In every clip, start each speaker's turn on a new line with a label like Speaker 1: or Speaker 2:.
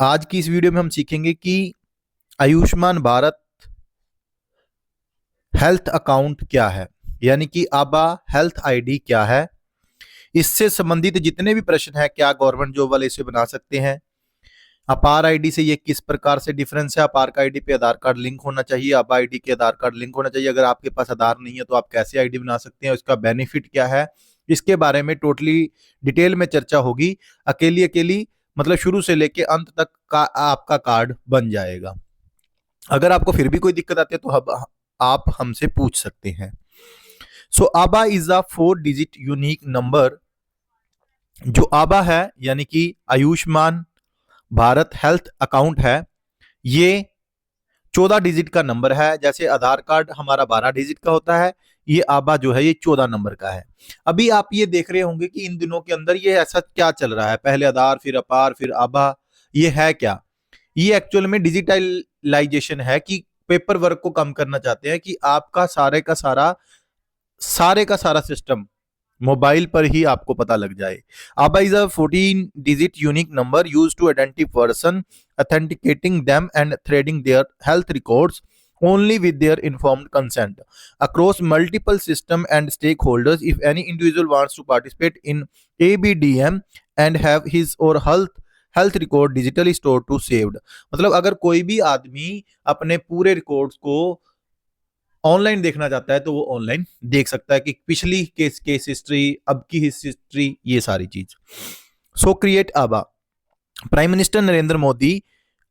Speaker 1: आज की इस वीडियो में हम सीखेंगे कि आयुष्मान भारत हेल्थ अकाउंट क्या है, यानी कि आबा हेल्थ आईडी क्या है। इससे संबंधित जितने भी प्रश्न हैं, क्या गवर्नमेंट जॉब वाले इसे बना सकते हैं, अपार आईडी से ये किस प्रकार से डिफरेंस है, अपार का आईडी पे आधार कार्ड लिंक होना चाहिए, आबा आईडी के आधार कार्ड लिंक होना चाहिए। अगर आपके पास आधार नहीं है तो आप कैसे आईडी बना सकते हैं, उसका बेनिफिट क्या है, इसके बारे में टोटली डिटेल में चर्चा होगी। अकेली अकेली मतलब शुरू से लेके अंत तक का आपका कार्ड बन जाएगा। अगर आपको फिर भी कोई दिक्कत आती है तो आप हमसे पूछ सकते हैं। सो आबा is a 4 digit unique number. जो आबा है यानी कि आयुष्मान भारत हेल्थ अकाउंट है, ये 14 डिजिट का नंबर है। जैसे आधार कार्ड हमारा 12 डिजिट का होता है, ये आबा जो है ये 14 नंबर का है। अभी आप ये देख रहे होंगे कि इन दिनों के अंदर ये ऐसा क्या चल रहा है, पहले आधार फिर अपार फिर आबा, ये है क्या? ये एक्चुअल में डिजिटलाइजेशन है कि पेपर वर्क को कम करना चाहते हैं कि आपका सारे का सारा सिस्टम मोबाइल पर ही आपको पता लग जाए। ABHA is a 14 digit unique number use to identify person, authenticating them and threading their health records only with their informed consent across multiple system and stakeholders. If any individual wants to participate in ABDM and have his or health record digitally store to saved, मतलब अगर कोई भी आदमी अपने पूरे records को online देखना चाहता है तो वो ऑनलाइन देख सकता है कि पिछली केस हिस्ट्री, अब की हिस्ट्री, ये सारी चीज। So create ABHA. Prime minister Narendra Modi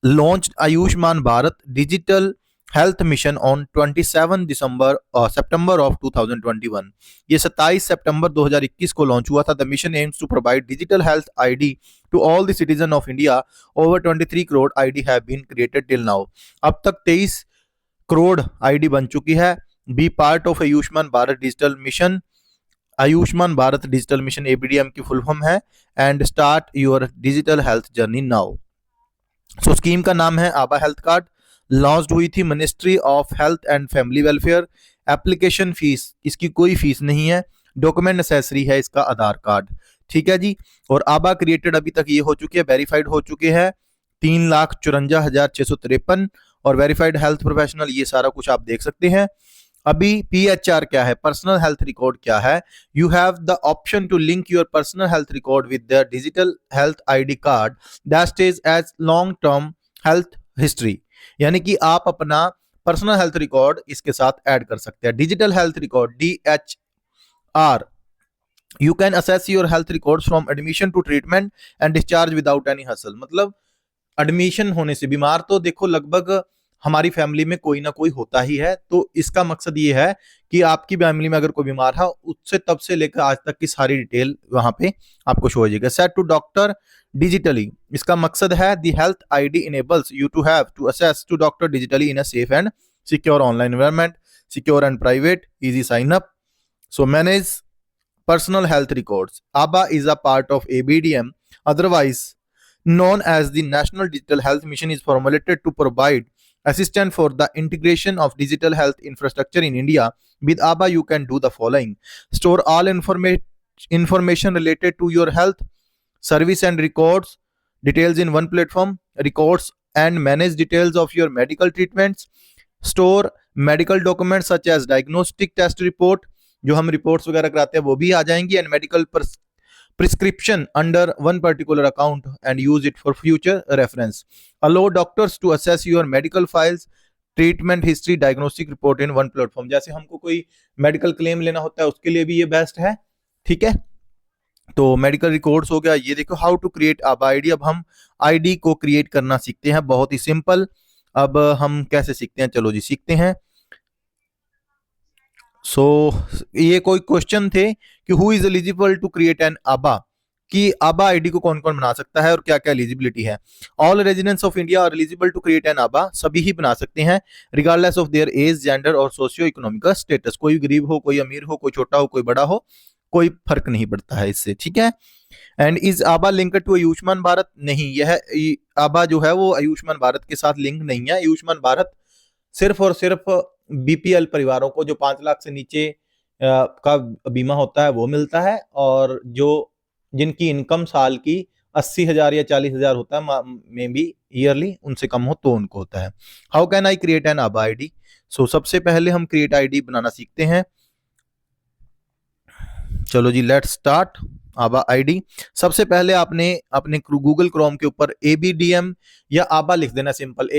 Speaker 1: launched Ayushman Bharat Digital Health Mission on 27 December September of 2021। ये 27 सितंबर 2021 को लॉन्च हुआ था। The mission aims to provide digital health ID to all the citizen of India. Over 23 crore ID have been created till now. अब तक 23 crore ID बन चुकी है। Be part of Ayushman Bharat digital mission. Ayushman Bharat digital mission ABDM की full form है। And start your digital health journey now. So scheme का नाम है आबा हेल्थ कार्ड। लॉन्च हुई थी ministry of health and family welfare. Application fees, इसकी कोई फीस नहीं है। डॉक्यूमेंट नेसेसरी है इसका आधार कार्ड। ठीक है जी। और आबा क्रिएटेड अभी तक ये हो चुकी है, वेरीफाइड हो चुके हैं 3,54,653। और वेरीफाइड हेल्थ प्रोफेशनल, ये सारा कुछ आप देख सकते हैं। अभी PHR क्या है, पर्सनल हेल्थ रिकॉर्ड क्या है। You have the option to link your personal health record with the digital health ID card that stage as long term health history, यानी कि आप अपना पर्सनल हेल्थ रिकॉर्ड इसके साथ ऐड कर सकते हैं। Digital health record DHR, you can access your health record from admission to treatment and discharge without any hassle. मतलब एडमिशन होने से, बीमार तो देखो लगभग हमारी फैमिली में कोई ना कोई होता ही है, तो इसका मकसद ये है कि आपकी फैमिली में अगर कोई बीमार है, उससे तब से लेकर आज तक की सारी डिटेल वहां पे आपको शो हो जाएगा। सेट टू डॉक्टर डिजिटली, इसका मकसद है the health ID enables you to have to access to doctor digitally in a safe and secure online environment, secure and private, easy sign up. So manage personal health records. ABBA is a part of ABDM, otherwise known as the National Digital Health Mission, is formulated to provide assistance for the integration of digital health infrastructure in India. With ABBA, you can do the following: store all information related to your health service and records details in one platform, records and manage details of your medical treatments, store medical document such as diagnostic test report, जो हम reports वगैरह कराते हैं वो भी आ जाएंगी, and medical prescription under one particular account and use it for future reference. Allow doctors to access your medical files, treatment history, diagnostic report in one platform. जैसे हमको कोई मेडिकल क्लेम लेना होता है उसके लिए भी ये बेस्ट है। ठीक है, तो मेडिकल रिकॉर्ड्स हो गया। ये देखो हाउ टू क्रिएट आबा आईडी। अब हम आईडी को क्रिएट करना सीखते हैं, बहुत ही सिंपल। अब हम कैसे सीखते हैं, चलो जी सीखते हैं। सो ये कोई क्वेश्चन थे कि who is eligible to create an ABHA, कि आबा आईडी को कौन कौन बना सकता है और क्या क्या एलिजिबिलिटी है। All residents of India are eligible to create an ABHA, सभी ही बना सकते हैं, regardless of their age, gender और सोशियो इकोनॉमिकल स्टेटस। कोई गरीब हो, कोई अमीर हो, कोई छोटा हो, कोई बड़ा हो, कोई फर्क नहीं पड़ता है इससे। ठीक है। एंड इज आबा लिंक टू आयुष्मान भारत? नहीं, यह आबा जो है वो आयुष्मान भारत के साथ लिंक नहीं है। आयुष्मान भारत सिर्फ और सिर्फ बीपीएल परिवारों को, जो 5 लाख से नीचे का बीमा होता है वो मिलता है, और जो जिनकी इनकम साल की 80,000 या 40,000 होता है मे बी ईयरली, उनसे कम हो तो उनको होता है। How can I create an आबा आईडी? सो सबसे पहले हम क्रिएट आईडी बनाना सीखते हैं। चलो जी, लेट्स स्टार्ट। आबा आईडी, सबसे पहले आपने अपने गूगल क्रोम के ऊपर ABDM या आबा लिख देना, सिंपल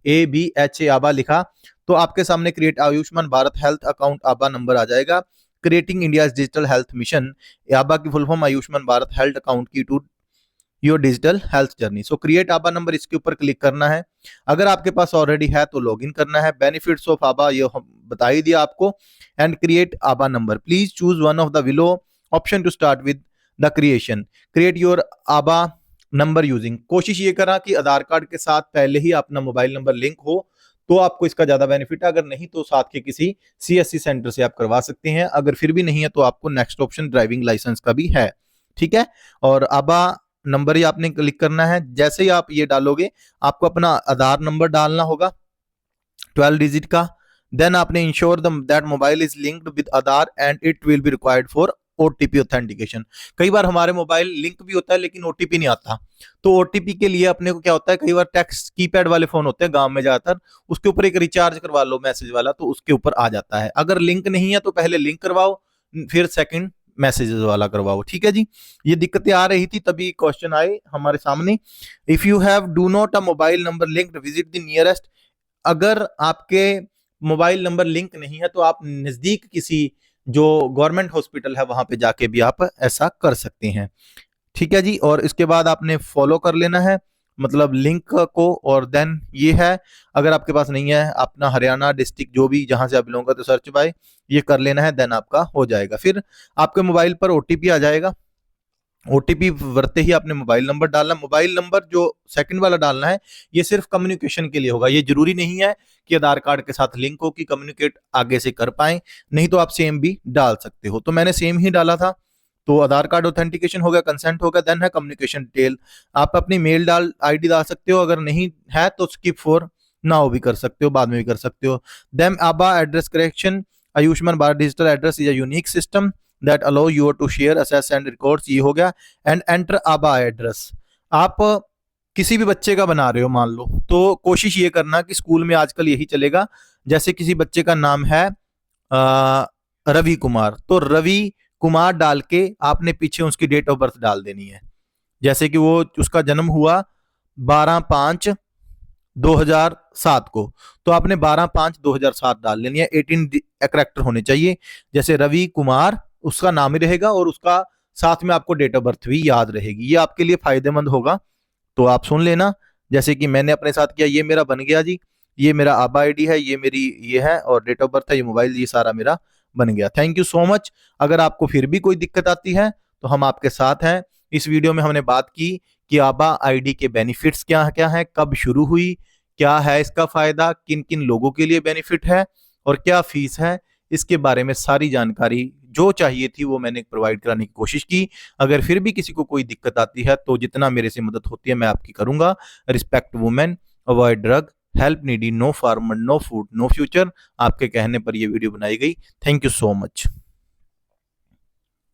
Speaker 1: ABHA आबा लिखा तो आपके सामने create Ayushman Bharat health account ABHA number आ जाएगा। Creating India digital health mission, ABHA की full form Ayushman Bharat health account key to your digital health journey. So create ABHA number, इसके ऊपर क्लिक करना है। अगर आपके पास ऑलरेडी है तो लॉगिन करना है। बेनिफिट्स ऑफ आबा ये बता ही दिया आपको। And create ABHA number, please choose one of the below option to start with the creation. Create your ABHA number using, कोशिश ये करा कि आधार कार्ड के साथ पहले ही अपना मोबाइल नंबर लिंक हो तो आपको इसका ज्यादा बेनिफिट है। अगर नहीं तो साथ के किसी CSC सेंटर से आप करवा सकते हैं। अगर फिर भी नहीं है तो आपको नेक्स्ट ऑप्शन ड्राइविंग लाइसेंस का भी है, ठीक है। और आबा नंबर ही आपने क्लिक करना है। जैसे ही आप ये डालोगे आपको अपना आधार नंबर डालना होगा 12 डिजिट का। देन आपने ensure that mobile is linked with Aadhaar and it will be required for OTP authentication. कई बार हमारे मोबाइल लिंक भी होता है लेकिन OTP नहीं आता, तो OTP के लिए अपने को क्या होता है, कई बार टेक्स्ट कीपैड वाले फोन होते हैं गांव में ज्यादातर, उसके ऊपर एक रिचार्ज करवा लो मैसेज वाला तो उसके ऊपर आ जाता है। अगर लिंक नहीं है तो पहले लिंक करवाओ, फिर सेकंड मैसेजेस वाला करवाओ, ठीक है जी। ये दिक्कतें आ रही थी तभी क्वेश्चन आए हमारे सामने। If you have do not a mobile number linked visit the nearest, अगर आपके मोबाइल नंबर लिंक नहीं है तो आप नजदीक किसी जो गवर्नमेंट हॉस्पिटल है वहां पे जाके भी आप ऐसा कर सकते हैं, ठीक है जी। और इसके बाद आपने फॉलो कर लेना है मतलब लिंक को। और देन ये है, अगर आपके पास नहीं है अपना हरियाणा डिस्ट्रिक्ट जो भी जहां से आप बिलोंग करते हो सर्च बाय ये कर लेना है, देन आपका हो जाएगा। फिर आपके मोबाइल पर OTP आ जाएगा। OTP भरते ही आपने मोबाइल नंबर डालना। मोबाइल नंबर जो सेकंड वाला डालना है ये सिर्फ कम्युनिकेशन के लिए होगा, ये जरूरी नहीं है कि आधार कार्ड के साथ लिंक हो कि कम्युनिकेट आगे से कर पाए, नहीं तो आप सेम भी डाल सकते हो। तो मैंने सेम ही डाला था तो आधार कार्ड ऑथेंटिकेशन हो गया, कंसेंट हो गया, देन है कम्युनिकेशन डिटेल। आप अपनी मेल ID डाल सकते हो, अगर नहीं है तो स्किप फॉर नाउ भी कर सकते हो, बाद में भी कर सकते हो। Then ABHA address correction, Ayushman Bharat digital address is a unique system that allow you to share access and records, ये हो गया। एंड एंटर आबा एड्रेस, आप किसी भी बच्चे का बना रहे हो मान लो तो कोशिश ये करना कि स्कूल में आजकल यही चलेगा, जैसे किसी बच्चे का नाम है रवि कुमार, तो रवि कुमार डाल के आपने पीछे उसकी डेट ऑफ बर्थ डाल देनी है। जैसे कि वो उसका जन्म हुआ 12/5/2007 को, तो आपने 12/5/2007 डाल लेनी है। 18 कैरेक्टर होने चाहिए, जैसे रवि कुमार उसका नाम ही रहेगा और उसका साथ में आपको डेट ऑफ बर्थ भी याद रहेगी। ये आपके लिए फायदेमंद होगा, तो आप सुन लेना। जैसे कि मैंने अपने साथ किया, ये मेरा बन गया जी, ये मेरा आबा आईडी है, ये मेरी ये है और डेट ऑफ बर्थ है, ये मोबाइल, ये सारा मेरा बन गया। Thank you so much. अगर आपको फिर भी कोई दिक्कत आती है तो हम आपके साथ हैं। इस वीडियो में हमने बात की कि आबा आईडी के बेनिफिट्स क्या क्या हैं, कब शुरू हुई, क्या है इसका फायदा, किन किन लोगों के लिए बेनिफिट है और क्या फीस है, इसके बारे में सारी जानकारी जो चाहिए थी वो मैंने प्रोवाइड कराने की कोशिश की। अगर फिर भी किसी को कोई दिक्कत आती है तो जितना मेरे से मदद होती है मैं आपकी करूंगा। Respect women, avoid drug, help needy, no farmer, no food, no future, आपके कहने पर यह वीडियो बनाई गई। Thank you so much.